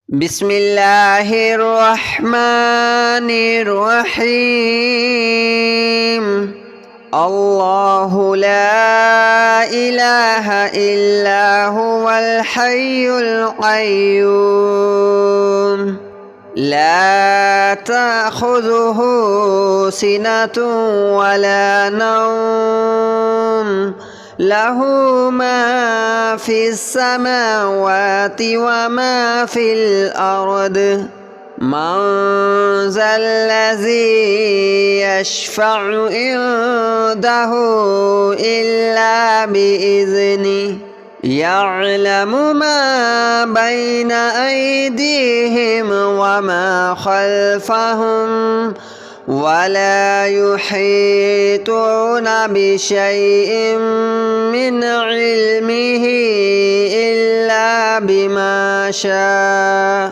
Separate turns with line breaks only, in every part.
بسم الله الرحمن الرحيم. الله لا إله إلا هو الحي القيوم لا تأخذه سنة ولا نوم له ما في السماوات وما في الأرض من ذا الذي يشفع عنده إلا بإذنه يعلم ما بين أيديهم وما خلفهم ولا يحيطون بشيء من علمه إلا بما شاء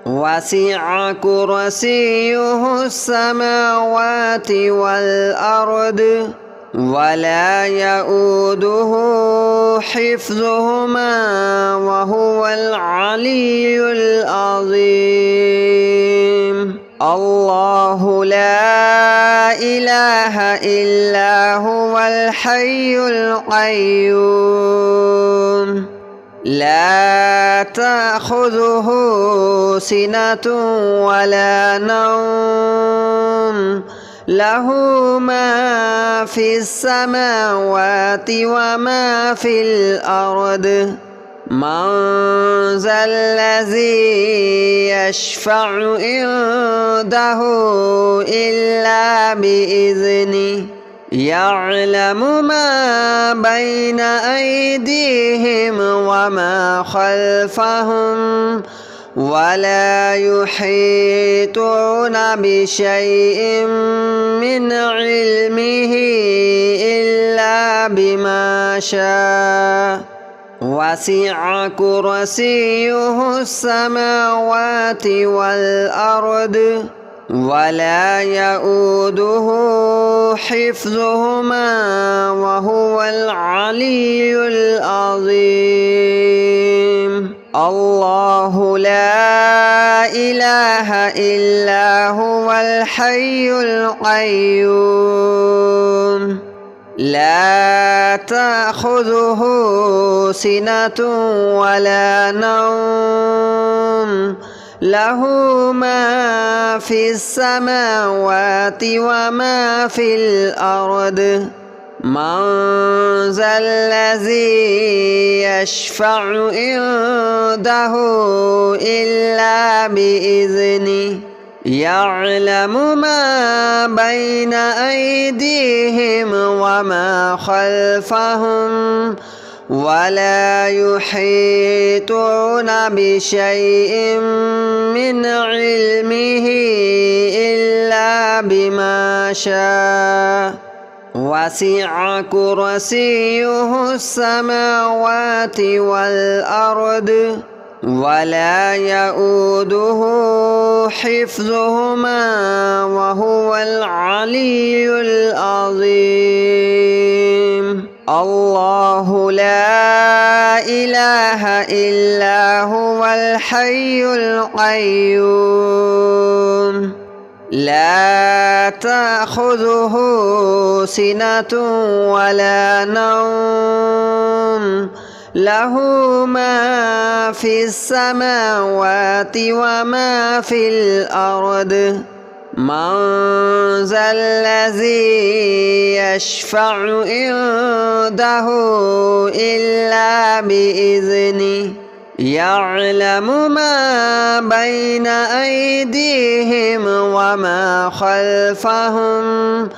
وسع كرسيه السماوات والأرض ولا يؤوده حفظهما وهو العلي العظيم. الله لا إله إلا هو الحي القيوم لا تأخذه سنة ولا نوم له ما في السماوات وما في الأرض من ذا الذي يشفع عنده إلا بإذنه يعلم ما بين أيديهم وما خلفهم ولا يحيطون بشيء من علمه إلا بما شاء وسع كرسيه السماوات والأرض ولا يؤوده حفظهما وهو العلي العظيم. الله لا إله إلا هو الحي القيوم لا تأخذه سنة ولا نوم له ما في السماوات وما في الأرض من ذا الذي يشفع عنده إلا بإذنه يعلم ما بين أيديهم وما خلفهم ولا يحيطون بشيء من علمه إلا بما شاء وسع كرسيه السماوات والأرض ولا يؤوده حفظهما وهو العلي العظيم. الله لا إله إلا هو الحي القيوم لا تأخذه سنة ولا نوم له ما في السماوات وما في الأرض من ذا الذي يشفع عنده إلا بإذنه يعلم ما بين أيديهم وما خلفهم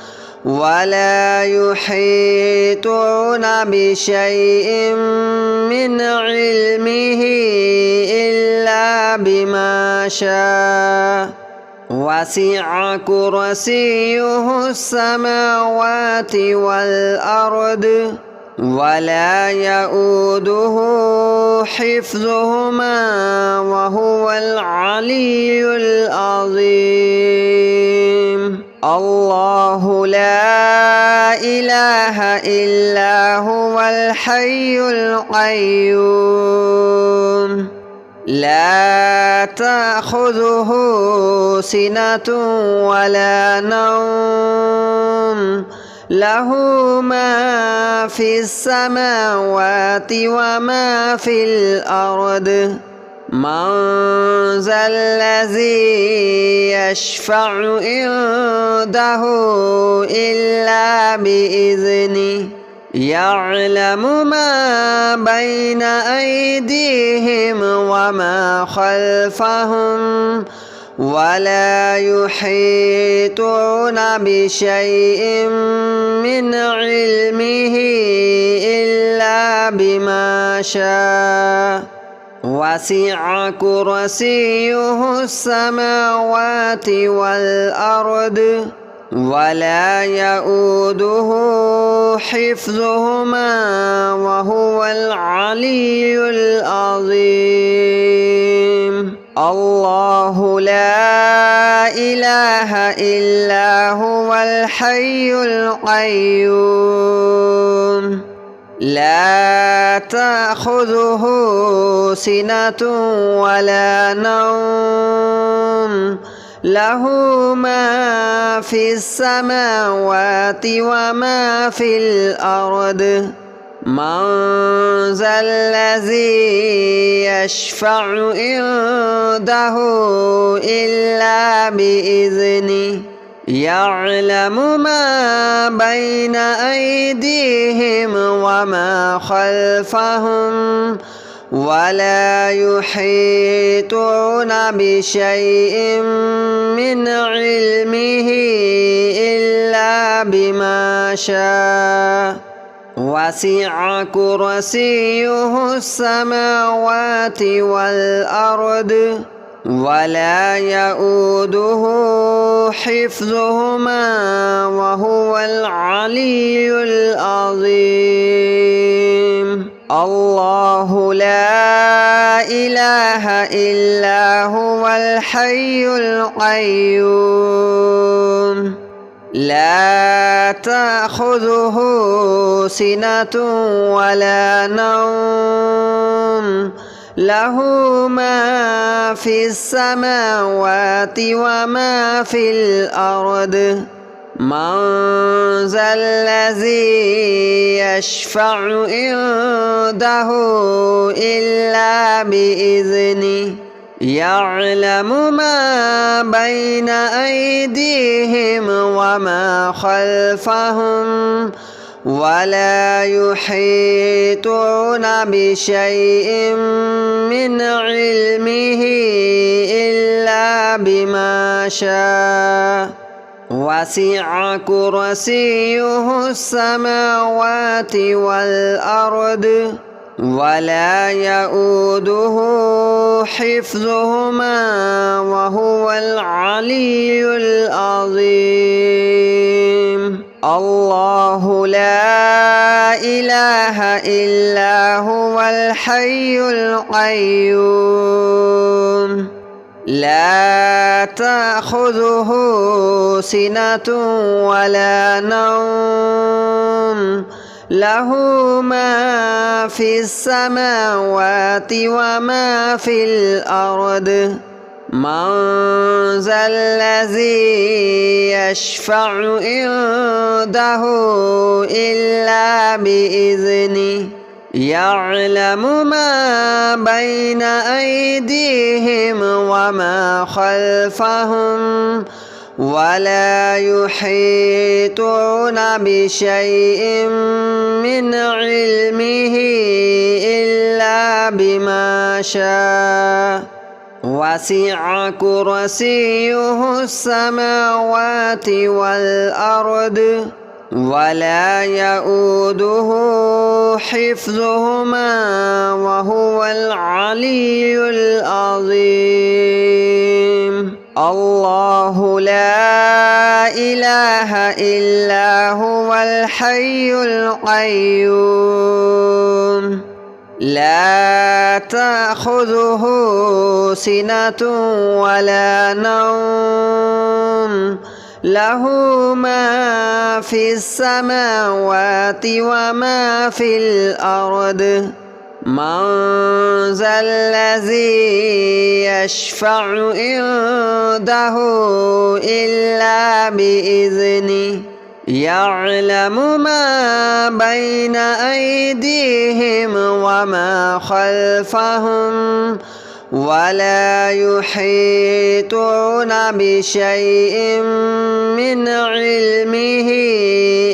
ولا يحيطون بشيء من علمه إلا بما شاء وسع كرسيه السماوات والأرض ولا يؤوده حفظهما وهو العلي العظيم. الله لا إله إلا هو الحي القيوم لا تأخذه سنة ولا نوم له ما في السماوات وما في الأرض من ذا الذي يشفع عنده إلا بإذنه يعلم ما بين أيديهم وما خلفهم ولا يحيطون بشيء من علمه إلا بما شاء وسع كرسيه السماوات والأرض ولا يؤوده حفظهما وهو العلي العظيم الله لا إله إلا هو الحي القيوم لا تأخذه سنة ولا نوم له ما في السماوات وما في الأرض من ذا الذي يشفع عنده إلا بإذنه يعلم ما بين أيديهم وما خلفهم ولا يحيطون بشيء من علمه إلا بما شاء وسع كرسيه السماوات والأرض ولا يؤوده حفظهما وهو العلي العظيم الله لا إله إلا هو الحي القيوم لا تأخذه سنة ولا نوم له ما في السماوات وما في الأرض من ذا الذي يشفع عنده إلا بإذنه يعلم ما بين أيديهم وما خلفهم ولا يحيطون بشيء من علمه إلا بما شاء وسع كرسيه السماوات والأرض ولا يؤوده حفظهما وهو العلي العظيم الله لا إله إلا هو الحي القيوم لا تأخذه سنة ولا نوم له ما في السماوات وما في الأرض من ذا الذي يشفع عنده إلا بإذنه يعلم ما بين أيديهم وما خلفهم ولا يحيطون بشيء من علمه إلا بما شاء وسع كرسيه السماوات والأرض ولا يؤوده حفظهما وهو العلي العظيم الله لا إله إلا هو الحي القيوم لا تأخذه سنة ولا نوم له ما في السماوات وما في الأرض من ذا الذي يشفع عنده إلا بإذنه يعلم ما بين أيديهم وما خلفهم ولا يحيطون بشيء من علمه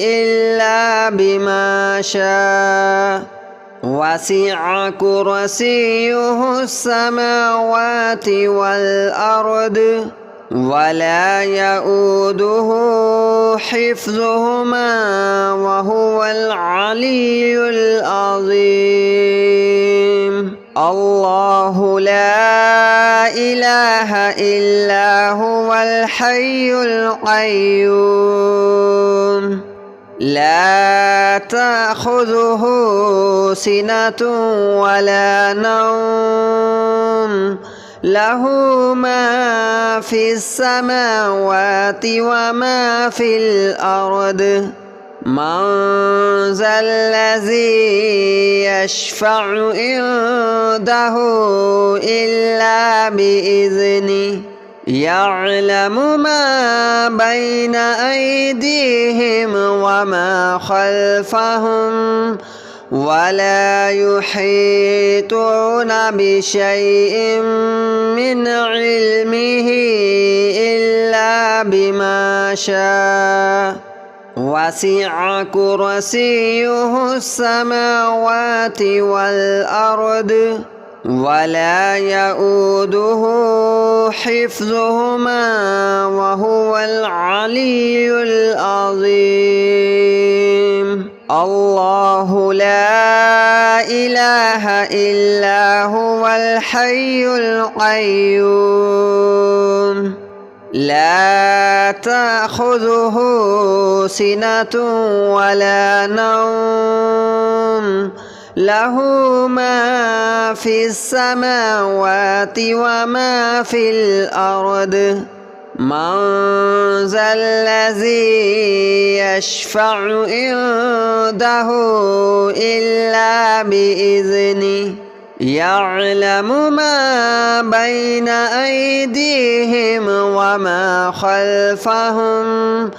إلا بما شاء وسع كرسيه السماوات والأرض ولا يؤوده حفظهما وهو العلي العظيم الله لا إله إلا هو الحي القيوم لا تأخذه سنة ولا نوم له ما في السماوات وما في الأرض من ذا الذي يشفع عنده إلا بإذنه يعلم ما بين أيديهم وما خلفهم ولا يحيطون بشيء من علمه إلا بما شاء وسع كرسيه السماوات والأرض ولا يؤوده حفظهما وهو العلي العظيم الله لا إله إلا هو الحي القيوم لا تأخذه سنة ولا نوم له ما في السماوات وما في الأرض من ذا الذي يشفع عنده إلا بإذنه يعلم ما بين أيديهم وما خلفهم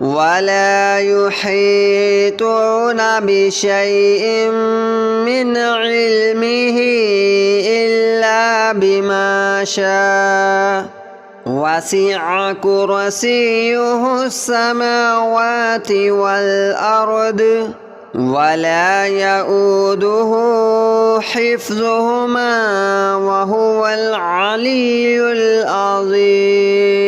ولا يحيطون بشيء من علمه إلا بما شاء وسع كرسيه السماوات والأرض ولا يؤوده حفظهما وهو العلي العظيم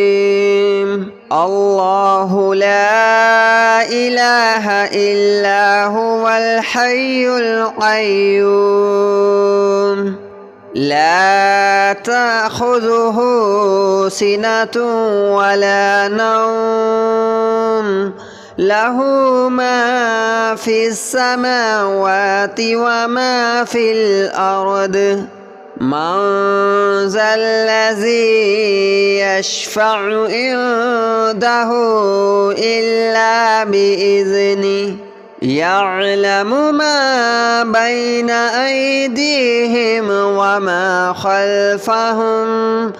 الله لا إله إلا هو الحي القيوم لا تأخذه سنة ولا نوم له ما في السماوات وما في الأرض من ذا الذي يشفع عنده إلا بإذنه يعلم ما بين أيديهم وما خلفهم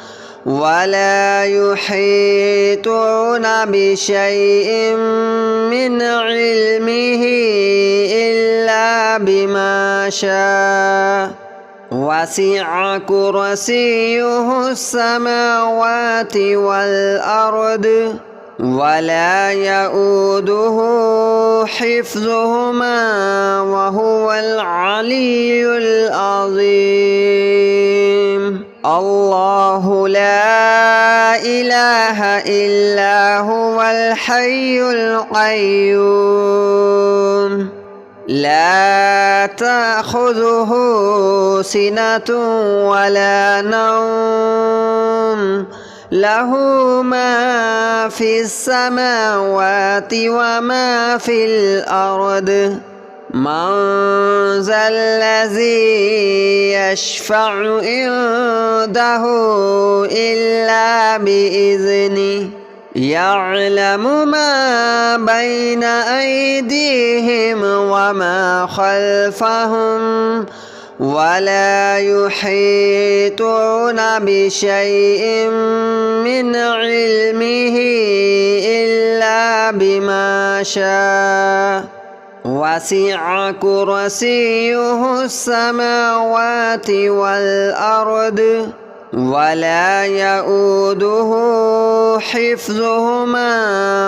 ولا يحيطون بشيء من علمه إلا بما شاء وسع كرسيه السماوات والأرض ولا يؤوده حفظهما وهو العلي العظيم الله لا إله إلا هو الحي القيوم لا تأخذه سنة ولا نوم له ما في السماوات وما في الأرض من ذا الذي يشفع عنده إلا بإذنه يعلم ما بين أيديهم وما خلفهم ولا يحيطون بشيء من علمه إلا بما شاء وسع كرسيه السماوات والأرض ولا يؤوده حفظهما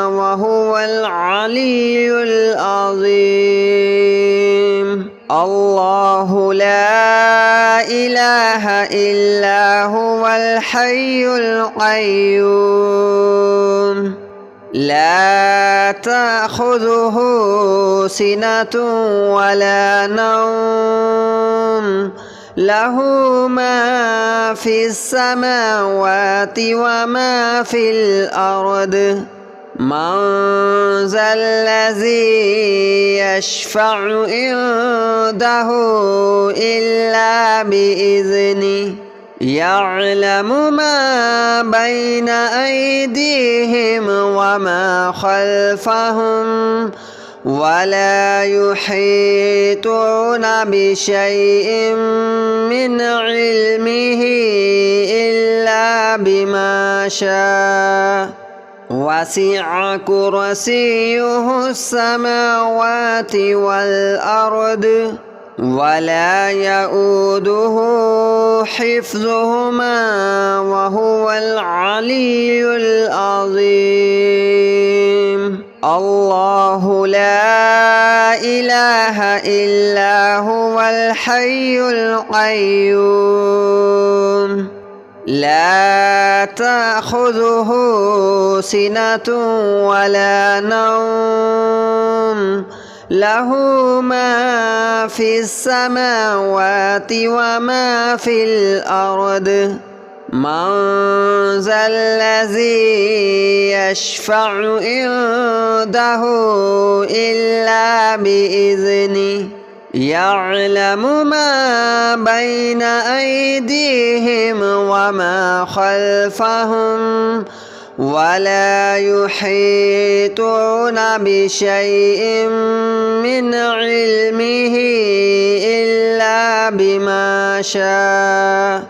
وهو العلي العظيم الله لا إله إلا هو الحي القيوم لا تأخذه سنة ولا نوم له ما في السماوات وما في الأرض من ذا الذي يشفع عنده إلا بإذنه يعلم ما بين أيديهم وما خلفهم ولا يحيطون بشيء من علمه إلا بما شاء وسع كرسيه السماوات والأرض ولا يؤوده حفظهما وهو العلي العظيم الله لا إله إلا هو الحي القيوم لا تأخذه سنة ولا نوم له ما في السماوات وما في الأرض من ذا الذي يشفع عنده إلا بإذنه يعلم ما بين أيديهم وما خلفهم ولا يحيطون بشيء من علمه إلا بما شاء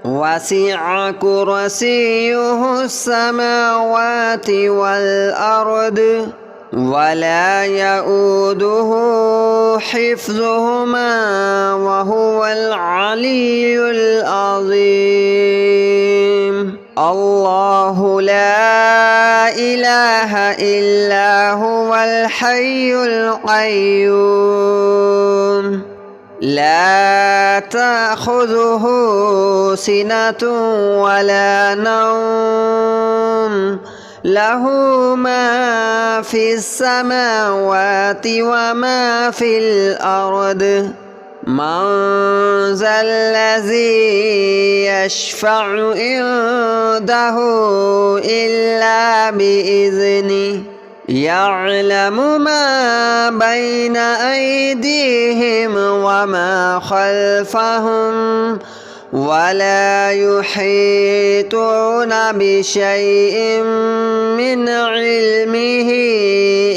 وسع كرسيه السماوات والأرض ولا يؤوده حفظهما وهو العلي العظيم الله لا إله إلا هو الحي القيوم لا تأخذه سنة ولا نوم له ما في السماوات وما في الأرض من ذا الذي يشفع عنده إلا بإذنه يعلم ما بين أيديهم وما خلفهم ولا يحيطون بشيء من علمه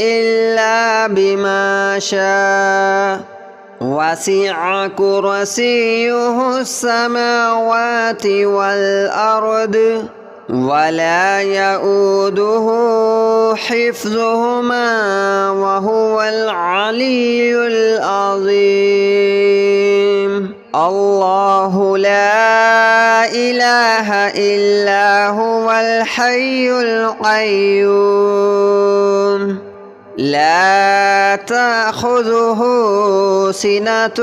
إلا بما شاء وسع كرسيه السماوات والأرض ولا يؤوده حفظهما وهو العلي العظيم الله لا إله إلا هو الحي القيوم لا تأخذه سنة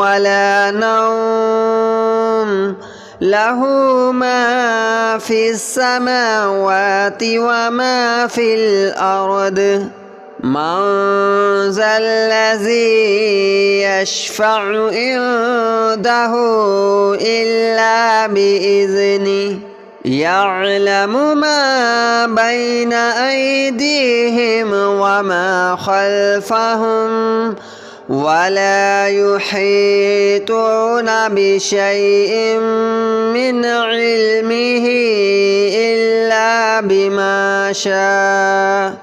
ولا نوم له ما في السماوات وما في الأرض من ذا الذي يشفع عنده إلا بإذنه يعلم ما بين أيديهم وما خلفهم ولا يحيطون بشيء من علمه إلا بما شاء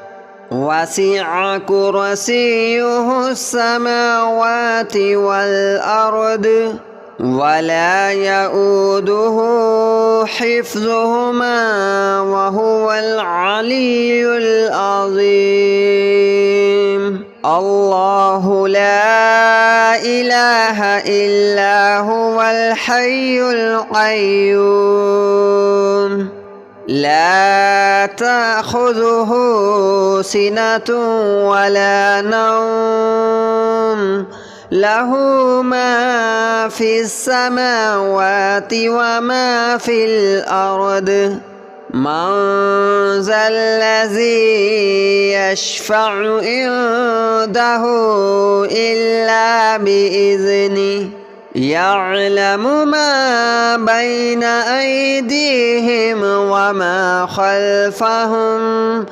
وسع كرسيه السماوات والأرض ولا يؤوده حفظهما وهو العلي العظيم الله لا إله إلا هو الحي القيوم لا تأخذه سنة ولا نوم له ما في السماوات وما في الأرض من ذا الذي يشفع عنده إلا بإذنه يعلم ما بين أيديهم وما خلفهم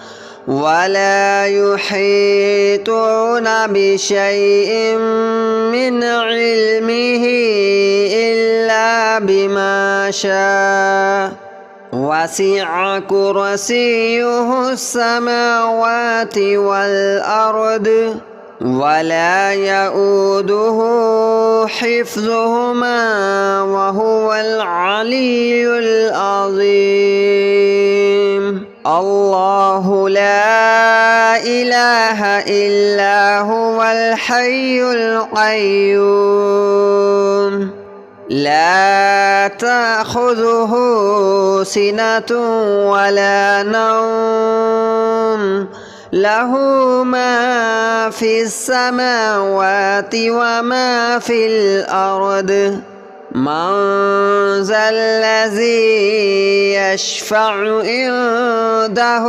ولا يحيطون بشيء من علمه إلا بما شاء وسع كرسيه السماوات والأرض ولا يؤوده حفظهما وهو العلي العظيم الله لا إله إلا هو الحي القيوم لا تأخذه سنة ولا نوم له ما في السماوات وما في الأرض من ذا الذي يشفع عنده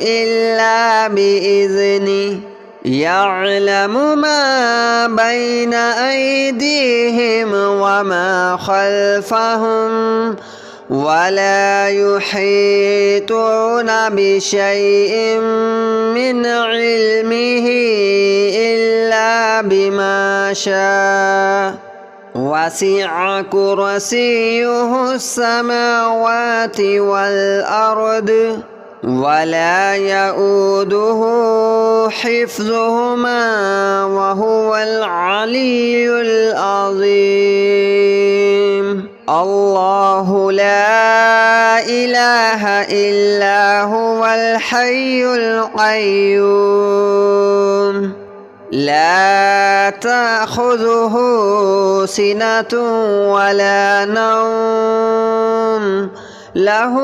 إلا بإذنه يعلم ما بين أيديهم وما خلفهم ولا يحيطون بشيء من علمه إلا بما شاء وسع كرسيه السماوات والأرض ولا يؤوده حفظهما وهو العلي العظيم الله لا إله إلا هو الحي القيوم لا تأخذه سنة ولا نوم له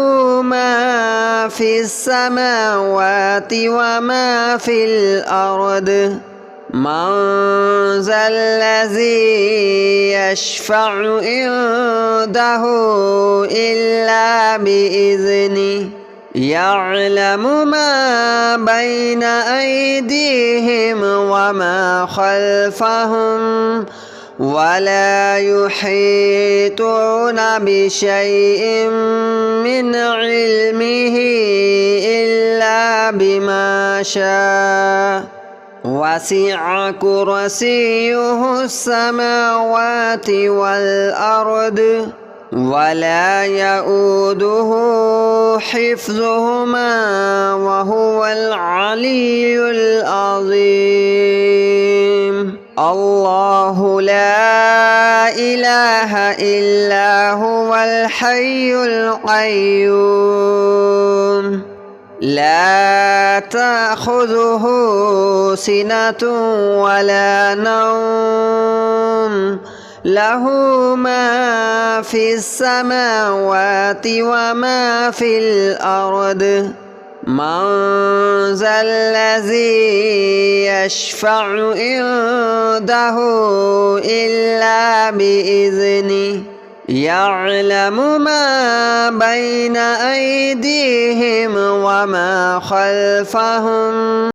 ما في السماوات وما في الأرض من ذا الذي يشفع عنده إلا بإذنه يعلم ما بين أيديهم وما خلفهم ولا يحيطون بشيء من علمه إلا بما شاء وسع كرسيه السماوات والأرض ولا يؤوده حفظهما وهو العلي العظيم الله لا إله إلا هو الحي القيوم لا تأخذه سنة ولا نوم له ما في السماوات وما في الأرض من ذا الذي يشفع عنده إلا بإذنه يعلم ما بين أيديهم وما خلفهم